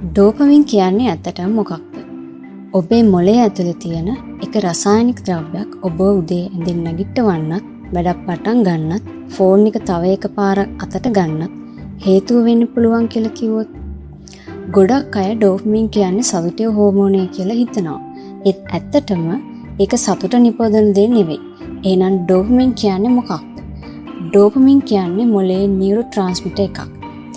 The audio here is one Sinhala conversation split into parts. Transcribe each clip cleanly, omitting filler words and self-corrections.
ඩෝපමින් කියන්නේ ඇත්තටම මොකක්ද? ඔබේ මොළයේ ඇතුලේ තියෙන එක රසායනික ද්‍රව්‍යයක් ඔබ උදේ ඇඳින් නැගිටවන්නත්, වැඩක් පටන් ගන්නත්, ෆෝන් එක තව එකපාරක් අතට ගන්නත් හේතුව වෙන්න පුළුවන් කියලා කිව්වොත් ගොඩක් අය ඩෝපමින් කියන්නේ සතුටේ හෝමෝනය කියලා හිතනවා. ඒත් ඇත්තටම ඒක සතුට නිපදවන දේ නෙවෙයි. එහෙනම් ඩෝපමින් කියන්නේ මොකක්ද? ඩෝපමින් කියන්නේ මොළයේ නියුරෝ ට්‍රාන්ස්මිටර් එකක්.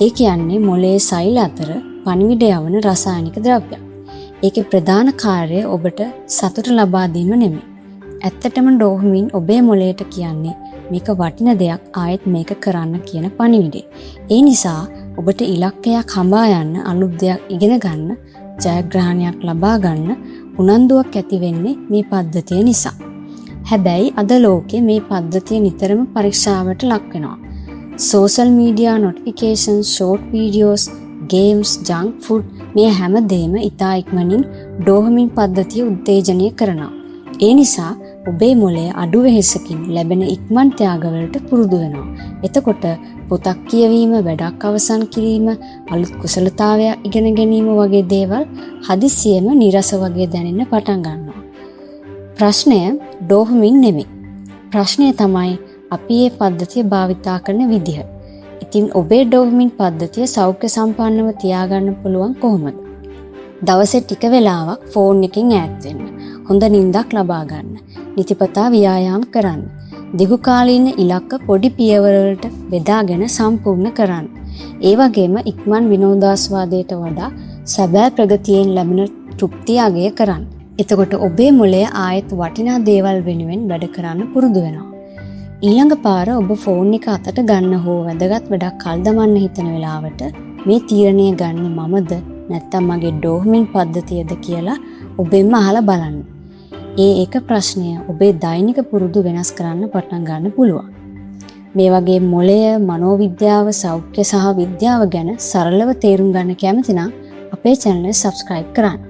ඒ කියන්නේ මොළයේ සෛල අතර පණිවිඩ යවන රසායනික ද්‍රව්‍යයක්. ඒකේ ප්‍රධාන කාර්යය ඔබට සතුට ලබා දීම නෙමෙයි. ඇත්තටම ඩෝපමින් ඔබේ මොළයට කියන්නේ මේක වටින දෙයක් ආයෙත් මේක කරන්න කියන පණිවිඩය. ඒ නිසා ඔබට ඉලක්කයක් හඹා යන්න, අලුත් දෙයක් ඉගෙන ගන්න, ජයග්‍රහණයක් ලබා ගන්න උනන්දුවක් ඇති වෙන්නේ මේ පද්ධතිය නිසා. හැබැයි අද ලෝකේ මේ පද්ධතිය නිතරම පරීක්ෂාවට ලක් වෙනවා. Social media notification, short videos, games, junk food මේ හැම දෙයක්ම ඉතා ඉක්මනින් ඩෝපමින් පද්ධතිය උත්තේජනය කරනවා. ඒ නිසා ඔබේ මොළය අඩු වෙහෙසකින් ලැබෙන ඉක්මන් ත්‍යාගවලට පුරුදු වෙනවා. එතකොට පොතක් කියවීම, වැඩක් අවසන් කිරීම, අලුත් කුසලතාවයක් ඉගෙන ගැනීම වගේ දේවල් හදිසියෙම නිරස වගේ දැනෙන්න පටන් ගන්නවා. ප්‍රශ්නය ඩෝපමින් නෙමෙයි. ප්‍රශ්නය තමයි අපි මේ පද්ධතිය භාවිතා කරන විදිහ. ඉතින් ඔබේ ඩෝපමින් පද්ධතිය සෞඛ්‍ය සම්පන්නව තියාගන්න පුළුවන් කොහොමද? දවසේ ටික වෙලාවක් ෆෝන් එකෙන් ඈත් වෙන්න. හොඳ නිින්දක් ලබා ගන්න. නිතිපතා ව්‍යායාම කරන්න. දිගු කාලීන ඉලක්ක පොඩි පියවර වලට බෙදාගෙන සම්පූර්ණ කරන්න. ඒ වගේම ඉක්මන් විනෝදාස්වාදයට වඩා සැබෑ ප්‍රගතියෙන් ලැබෙන තෘප්තිය අගය කරන්න. එතකොට ඔබේ මොළය ආයෙත් වටිනා දේවල් වෙනුවෙන් වැඩ කරන්න පුරුදු වෙනවා. ඊළඟ පාර ඔබ ෆෝන් එක අතට ගන්න හෝ වැදගත් වැඩක් කල් දමන්න හිතන වෙලාවට මේ තීරණය ගන්න මමද නැත්නම් මගේ ඩෝපමින් පද්ධතියද කියලා ඔබෙන්ම අහලා බලන්න. ඒක ප්‍රශ්නය ඔබේ දෛනික පුරුදු වෙනස් කරන්න පටන් ගන්න පුළුවන්. මේ වගේ මොළය, මනෝවිද්‍යාව, සෞඛ්‍ය සහ විද්‍යාව ගැන සරලව තේරුම් ගන්න කැමති නම් අපේ channel එක subscribe කරන්න.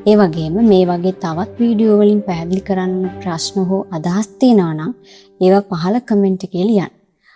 ඒ වගේම මේ වගේ තවත් වීඩියෝ වලින් පැහැදිලි කරන්න ප්‍රශ්න හෝ අදහස් තියෙනවා නම් ඒවා පහළ කමෙන්ට් එකේ ලියන්න.